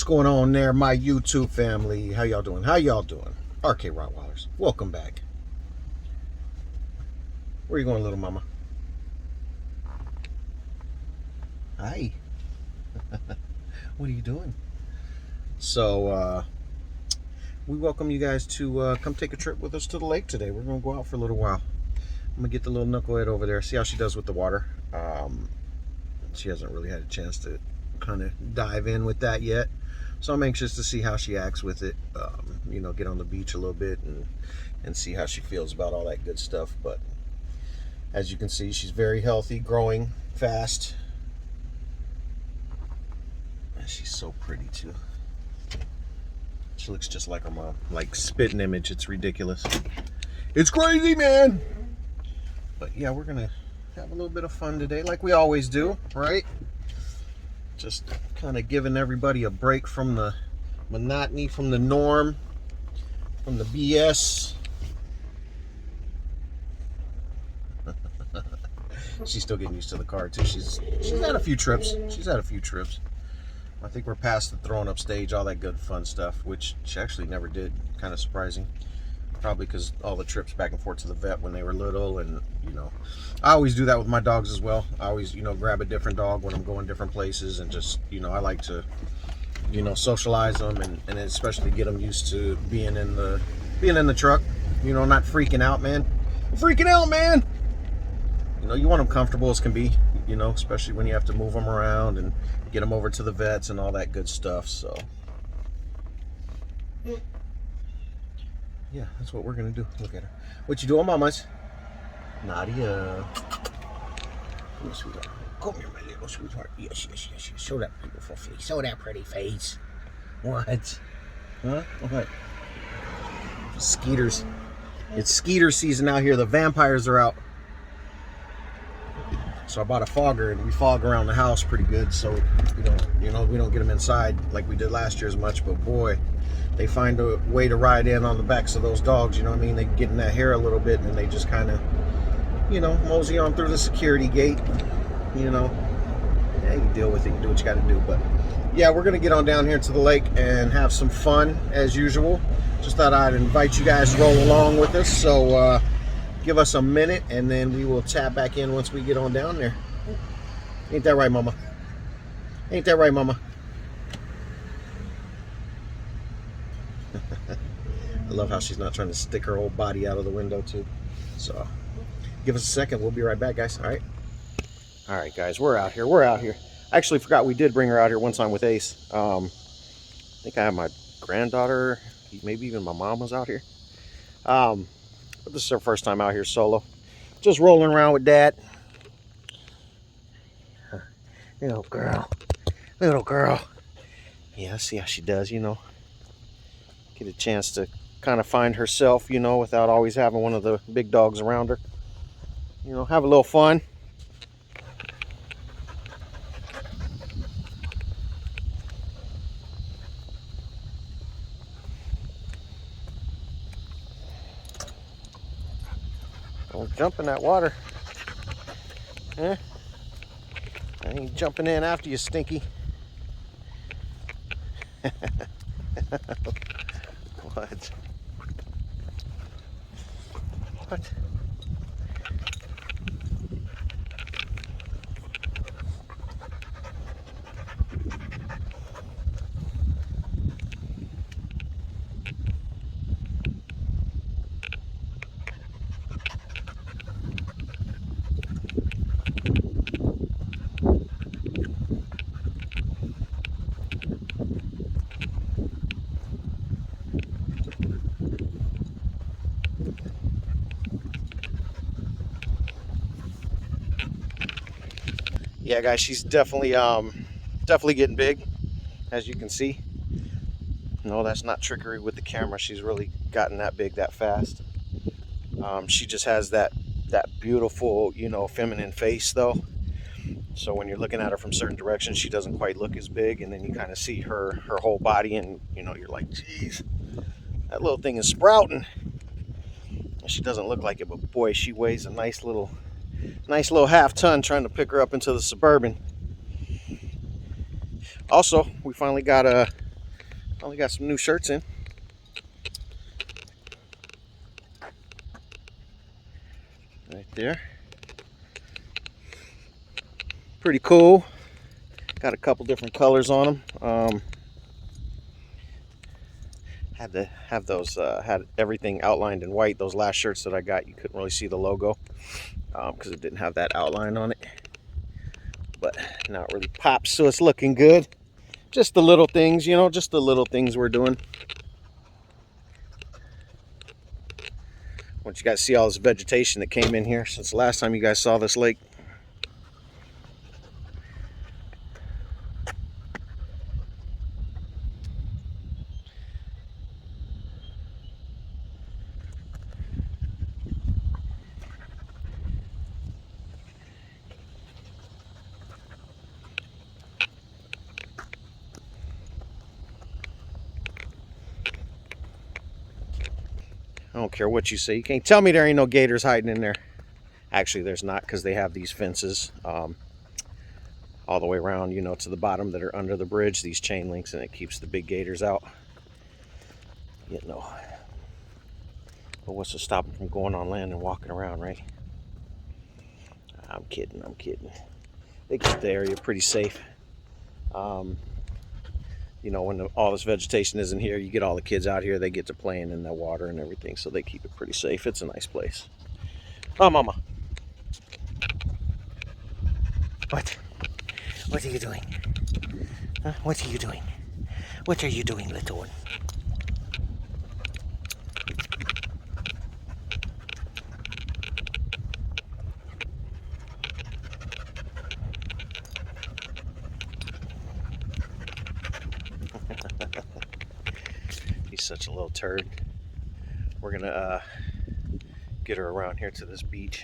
going on there, my YouTube family? How y'all doing? How y'all doing? RK Rottweilers, welcome back. Where you going, little mama? Hi. What are you doing? So, we welcome you guys to come take a trip with us to the lake today. We're going to go out for a little while. I'm going to get the little knucklehead over there, see how she does with the water. She hasn't really had a chance to kind of dive in with that yet. So I'm anxious to see how she acts with it. You know, get on the beach a little bit and see how she feels about all that good stuff. But as you can see, she's very healthy, growing fast. And she's so pretty too. She looks just like her mom, like spitting image. It's ridiculous. It's crazy, man. But yeah, we're gonna have a little bit of fun today, like we always do, right? Just kind of giving everybody a break from the monotony, from the norm, from the BS. She's still getting used to the car too. She's had a few trips. I think we're past the throwing up stage, all that good fun stuff, which she actually never did. Kind of surprising. Probably because all the trips back and forth to the vet when they were little, and you know, I always do that with my dogs as well. I always, you know, grab a different dog when I'm going different places, and just, you know, I like to, you know, socialize them and especially get them used to being in the truck. You know, not freaking out, man. I'm freaking out, man. You know, you want them comfortable as can be. You know, especially when you have to move them around and get them over to the vets and all that good stuff. So. Yeah, that's what we're gonna do. Look at her. What you doing, mamas? Nadia. Come here, sweetheart. Come here, my little sweetheart. Yes. Show that beautiful face. Show that pretty face. What? Huh? What? Skeeters. It's skeeter season out here. The vampires are out. So I bought a fogger, and we fog around the house pretty good. So we don't get them inside like we did last year as much. But boy, they find a way to ride in on the backs of those dogs, you know what I mean? They get in that hair a little bit, and they just kind of, you know, mosey on through the security gate, you know. Yeah, you deal with it, you do what you got to do. But yeah, we're going to get on down here to the lake and have some fun as usual. Just thought I'd invite you guys to roll along with us. So give us a minute, and then we will tap back in once we get on down there. Ain't that right, mama? Ain't that right, mama? I love how she's not trying to stick her whole body out of the window too. So give us a second, we'll be right back, guys. All right guys, we're out here. I actually forgot we did bring her out here one time with Ace. I think I had my granddaughter, maybe even my mom was out here. But this is her first time out here solo, just rolling around with Dad. Little girl. Yeah, see how she does, you know. Get a chance to kind of find herself, you know, without always having one of the big dogs around her. You know, have a little fun. Don't jump in that water. Eh? I ain't jumping in after you, Stinky. What? What? Yeah, guys, she's definitely getting big, as you can see. No, that's not trickery with the camera. She's really gotten that big that fast. She just has that beautiful, you know, feminine face though. So when you're looking at her from certain directions, she doesn't quite look as big, and then you kind of see her whole body, and you know, you're like, geez, that little thing is sprouting. She doesn't look like it, but boy, she weighs a nice little half-ton. Trying to pick her up into the Suburban. Also, we finally got Only got some new shirts in. Right there. Pretty cool. Got a couple different colors on them. Had to have those, had everything outlined in white. Those last shirts that I got, you couldn't really see the logo because it didn't have that outline on it. But now it really pops, so it's looking good. Just the little things, you know, just the little things we're doing. Once you guys see all this vegetation that came in here since the last time you guys saw this lake. I don't care what you say. You can't tell me there ain't no gators hiding in there. Actually, there's not, because they have these fences all the way around, you know, to the bottom that are under the bridge, these chain links, and it keeps the big gators out. You know. But what's to stop them from going on land and walking around, right? I'm kidding, I'm kidding. They keep the area pretty safe. You know, when all this vegetation isn't here, you get all the kids out here, they get to playing in the water and everything, so they keep it pretty safe. It's a nice place. Oh, Mama. What? What are you doing? Huh? What are you doing? What are you doing, little one? He's such a little turd. We're gonna get her around here to this beach.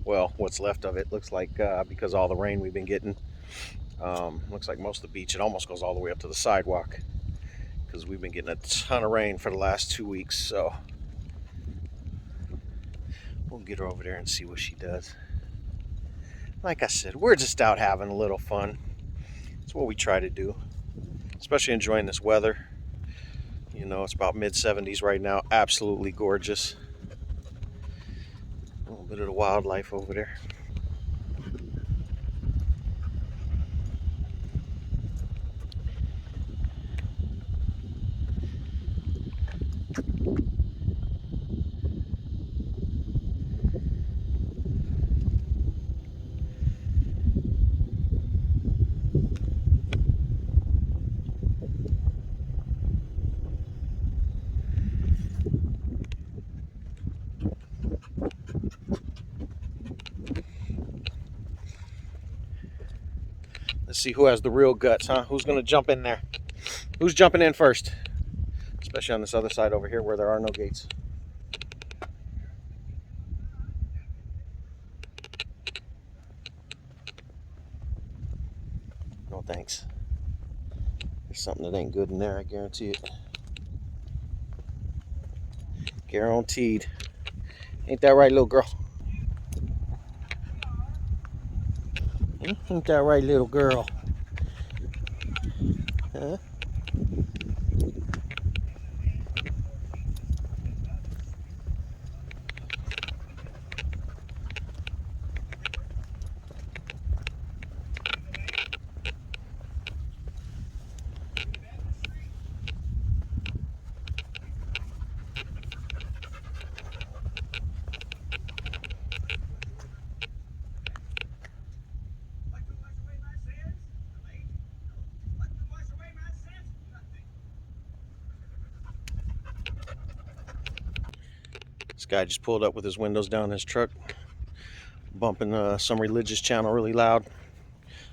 Well, what's left of it. Looks like because all the rain we've been getting, looks like most of the beach, it almost goes all the way up to the sidewalk, because we've been getting a ton of rain for the last 2 weeks. So we'll get her over there and see what she does. Like I said, we're just out having a little fun. It's what we try to do, especially enjoying this weather. You know, it's about mid-70s right now. Absolutely gorgeous. A little bit of the wildlife over there. Let's see who has the real guts, huh? Who's gonna jump in there? Who's jumping in first? Especially on this other side over here where there are no gates. No thanks. There's something that ain't good in there, I guarantee it. Guaranteed. Ain't that right, little girl? Ain't that right, little girl? Huh? This guy just pulled up with his windows down in his truck, bumping some religious channel really loud.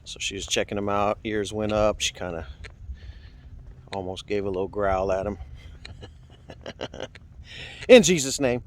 So she was checking him out, ears went up, she kind of almost gave a little growl at him. In Jesus' name.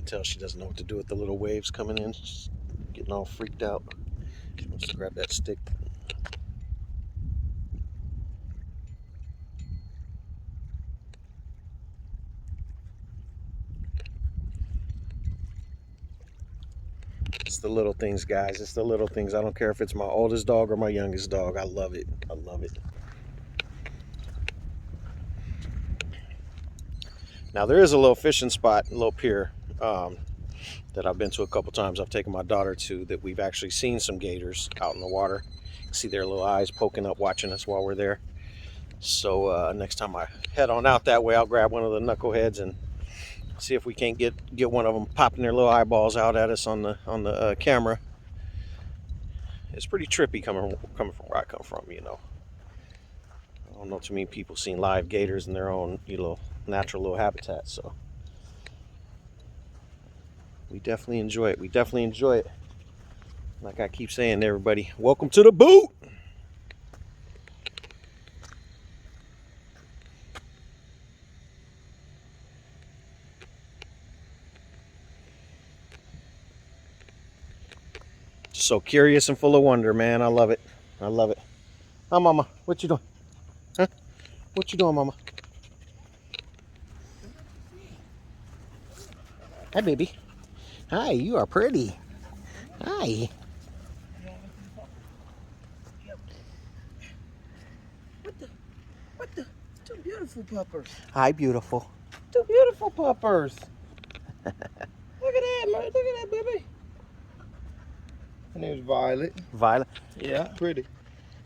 tell she doesn't know what to do with the little waves coming in. She's getting all freaked out. She wants to grab that stick. It's the little things, guys. It's the little things. I don't care if it's my oldest dog or my youngest dog. I love it. I love it. Now, there is a little fishing spot, a little pier, that I've been to a couple times. I've taken my daughter to, that we've actually seen some gators out in the water. You see their little eyes poking up watching us while we're there. So next time I head on out that way, I'll grab one of the knuckleheads and see if we can't get one of them popping their little eyeballs out at us on the camera. It's pretty trippy coming from where I come from, you know. I don't know too many people seeing live gators in their own, you know, natural little habitat, so we definitely enjoy it. We definitely enjoy it. Like I keep saying to everybody, welcome to the boot. So curious and full of wonder, man. I love it. I love it. Hi, Mama. What you doing? Huh? What you doing, Mama? Hi, baby. Hi, you are pretty. Hi. What the? Two beautiful puppers. Hi, beautiful. Two beautiful puppers. Look at that, man. Look at that, baby. Her name's Violet. Violet. Yeah, pretty.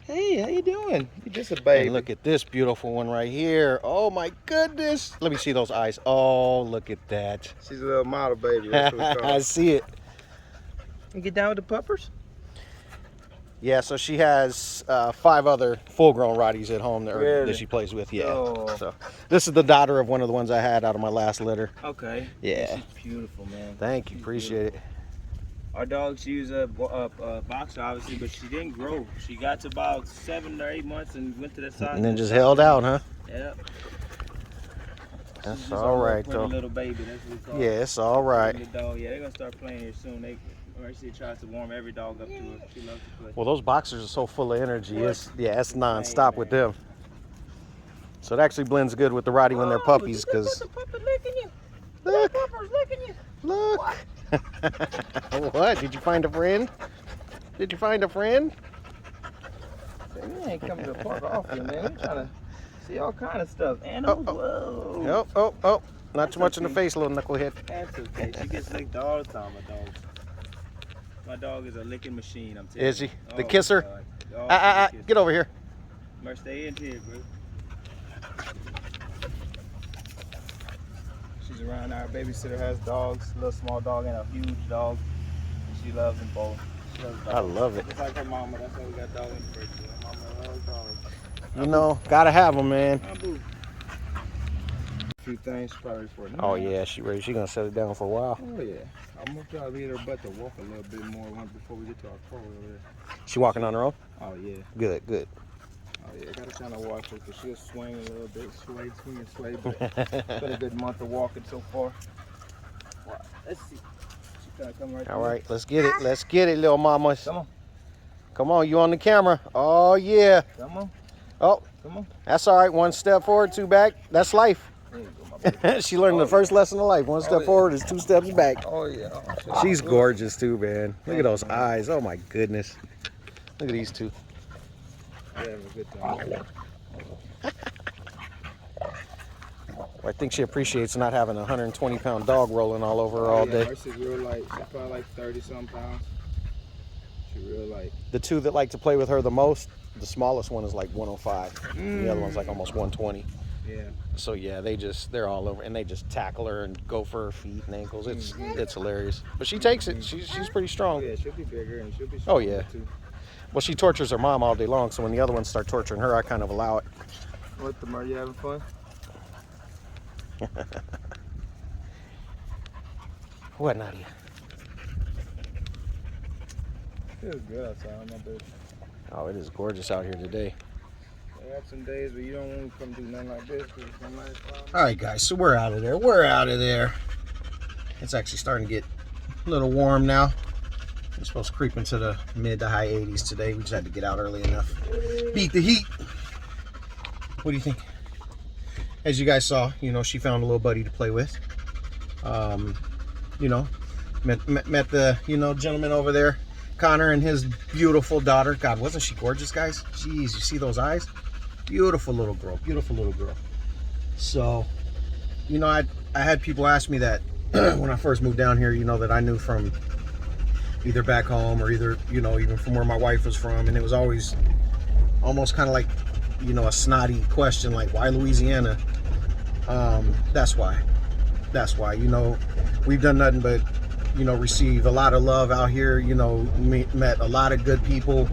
Hey, how you doing? You're just a baby. And look at this beautiful one right here. Oh my goodness. Let me see those eyes. Oh, look at that. She's a little model baby. That's what we call I her. see it. You get down with the puppers? Yeah, so she has 5 other full-grown Rotties at home Really? that she plays with. Yeah. Oh. So this is the daughter of one of the ones I had out of my last litter. Okay. Yeah. She's beautiful, man. Thank you. She's Appreciate beautiful. Our dog, she was a boxer, obviously, but she didn't grow. She got to about 7 or 8 months and went to the it. side. And then just held out, huh? Yeah. That's She's all our right, pretty though. little baby. That's what we call her. Yeah, it's all right. The dog. Yeah, they're gonna start playing here soon. She tries to warm every dog up to her. She loves to play. Well, those boxers are so full of energy. What? It's non-stop with them. So it actually blends good with the Rottie when they're puppies, because the puppy licking you. look, The pupper's licking you. look. What? Did you find a friend? Did you find a friend? You ain't coming to the park often, man. We're trying to see all kind of stuff. Animals. Whoa. Oh. Not That's too much in the okay. face, little knucklehead. That's okay. She gets licked all the time, my dog. My dog is a licking machine, I'm telling you. Is he? The Oh, kisser? God. Oh, she's a Get over here. kisser. Stay in here, bro. She's around. Our babysitter has dogs, a little small dog and a huge dog. And she loves them both. She loves dogs. I love it. Just like her mama. That's why we got dog in the first place. Her mama loves dogs. You know, gotta have them, man. A few things probably for now. Oh yeah, she ready. She gonna set it down for a while. Oh yeah. I'm gonna try to lead her butt to walk a little bit more before we get to our car over there. She walking on her own? Oh yeah. Good. Oh yeah. I gotta kind of watch her because she'll swing a little bit, sway. But it's been a good month of walking so far. Wow. Let's see. She's trying to come right. All through. right, let's get it. Let's get it, little mamas. Come on. Come on, you on the camera. Oh yeah. Come on. Oh, Come on. that's all right. 1 step forward, 2 back. That's life. There you go, my baby. She learned the first lesson of life. 1 step yeah. forward is 2 steps back. Oh yeah. Oh, She's gorgeous too, man. Look at those man. eyes. Oh my goodness. Look at these two. Yeah, have a good time. I think she appreciates not having a 120-pound dog rolling all over her all yeah, day. Her she's real light. She's probably like 30-something pounds. She's real light. The 2 that like to play with her the most, the smallest one is like 105. The other one's like almost 120. Yeah. So yeah, they're all over, and they just tackle her and go for her feet and ankles. It's hilarious. But she takes it. She's pretty Oh strong. yeah, she'll be bigger and she'll be Oh, stronger yeah. too. Well, she tortures her mom all day long, so when the other ones start torturing her, I kind of allow it. What, Tamar, you having fun? What, Nadia? Feels good outside, my baby. Oh, it is gorgeous out here today. I have some days where you don't want to come do nothing like this because it's not nice. All right, guys, so we're out of there. We're out of there. It's actually starting to get a little warm now. It's supposed to creep into the mid to high 80s today. We just had to get out early enough. Beat the heat. What do you think? As you guys saw, you know, she found a little buddy to play with. You know, met the, you know, gentleman over there, Connor, and his beautiful daughter. God, wasn't she gorgeous, guys? Jeez, you see those eyes? Beautiful little girl, beautiful little girl. So, you know, I had people ask me that when I first moved down here, you know, that I knew from either back home or either, you know, even from where my wife was from. And it was always almost kind of like, you know, a snotty question, like, why Louisiana? That's why. That's why. You know, we've done nothing but, you know, receive a lot of love out here. You know, met a lot of good people.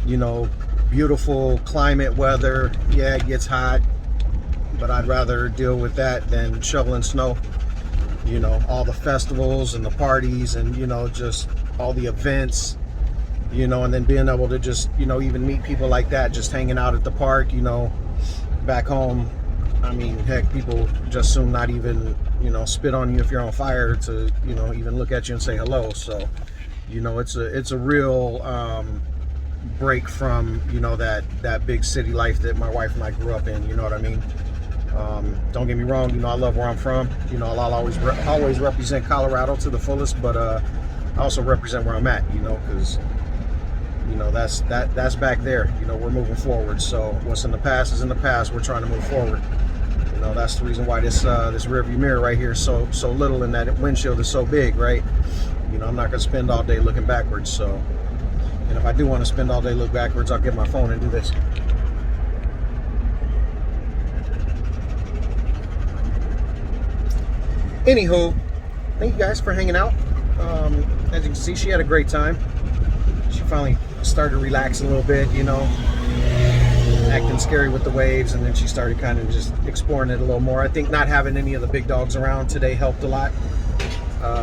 You know, beautiful climate, weather. Yeah, it gets hot, but I'd rather deal with that than shoveling snow. You know, all the festivals and the parties and, you know, just all the events, you know, and then being able to just, you know, even meet people like that, just hanging out at the park, you know. Back home, I mean, heck, people just soon not even, you know, spit on you if you're on fire to, you know, even look at you and say hello. So, you know, it's a real break from, you know, that big city life that my wife and I grew up in, you know what I mean? Don't get me wrong, you know, I love where I'm from. You know, I'll always represent Colorado to the fullest, but I also represent where I'm at, you know, because, you know, that's back there. You know, we're moving forward. So what's in the past is in the past. We're trying to move forward. You know, that's the reason why this rearview mirror right here is so little, and that windshield is so big, right? You know, I'm not gonna spend all day looking backwards. So, and if I do want to spend all day look backwards, I'll get my phone and do this. Anywho, thank you guys for hanging out. As you can see, she had a great time. She finally started to relax a little bit, you know, acting scary with the waves, and then she started kind of just exploring it a little more. I think not having any of the big dogs around today helped a lot.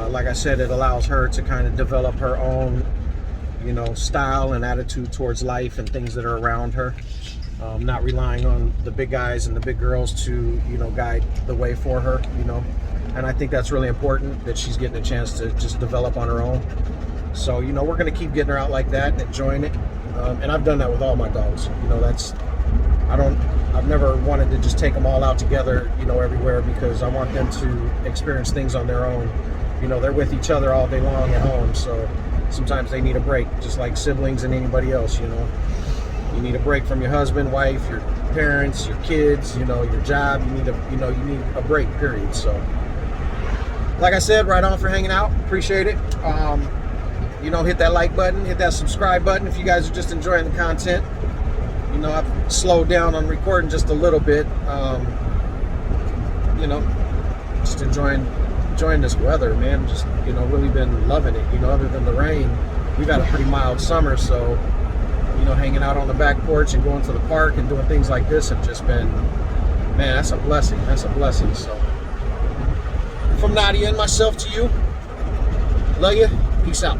Like I said, it allows her to kind of develop her own, you know, style and attitude towards life and things that are around her. Not relying on the big guys and the big girls to, you know, guide the way for her, you know. And I think that's really important, that she's getting a chance to just develop on her own. So, you know, we're going to keep getting her out like that and enjoying it. And I've done that with all my dogs. You know, I've never wanted to just take them all out together, you know, everywhere, because I want them to experience things on their own. You know, they're with each other all day long at home. So sometimes they need a break, just like siblings and anybody else, you know. You need a break from your husband, wife, your parents, your kids, you know, your job. You need a break, period. So, like I said, right on for hanging out. Appreciate it. You know, hit that like button, hit that subscribe button if you guys are just enjoying the content. You know, I've slowed down on recording just a little bit. You know, just enjoying this weather, man. Just, you know, really been loving it. You know, other than the rain, we've had a pretty mild summer, so, you know, hanging out on the back porch and going to the park and doing things like this have just been, man, that's a blessing. That's a blessing. So, from Nadia and myself to you, love you. Peace out.